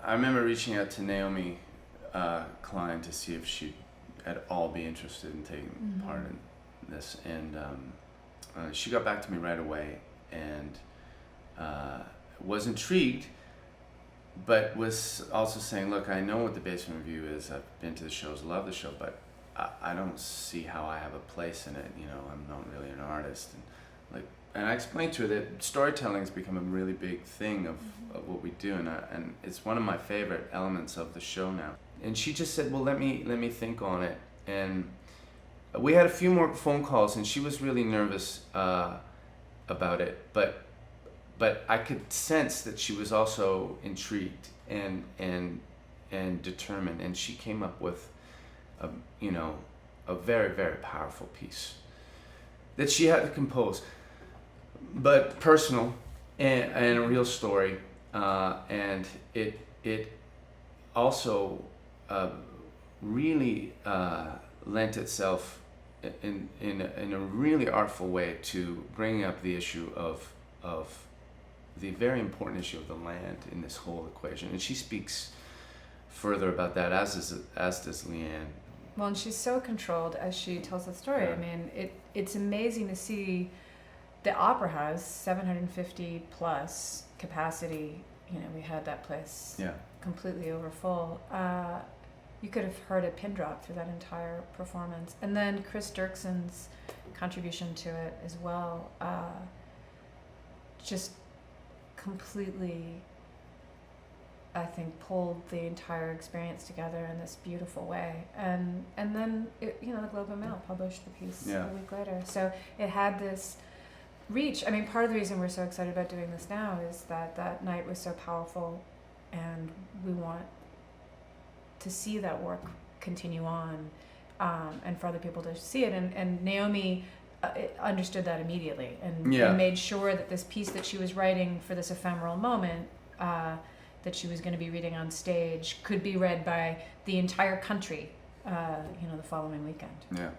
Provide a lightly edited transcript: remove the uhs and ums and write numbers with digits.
I remember reaching out to Naomi Klein to see if she'd at all be interested in taking part in this, and she got back to me right away, and was intrigued, but was also saying, look, I know what the Basement Revue is, I've been to the shows, love the show, but I don't see how I have a place in it, I'm not really an artist. And I explained to her that storytelling has become a really big thing of what we do, and it's one of my favorite elements of the show now. And she just said, well, let me think on it. And we had a few more phone calls, and she was really nervous about it, but I could sense that she was also intrigued and determined, and she came up with a very, very powerful piece that she had to compose, but personal and a real story, and it also really lent itself in a really artful way to bringing up the issue of the very important issue of the land in this whole equation. And she speaks further about that, as does Leanne. Well, and she's so controlled as she tells the story. Yeah. I mean, it's amazing to see the Opera House, 750 plus capacity. We had that place completely over full. You could have heard a pin drop through that entire performance. And then Chris Dirkson's contribution to it as well, just completely, I think, pulled the entire experience together in this beautiful way. And then, the Globe and Mail published the piece a week later. So it had this reach. I mean, part of the reason we're so excited about doing this now is that night was so powerful, and we want to see that work continue on, and for other people to see it. And Naomi understood that immediately, and made sure that this piece that she was writing for this ephemeral moment, that she was going to be reading on stage, could be read by the entire country, the following weekend. Yeah.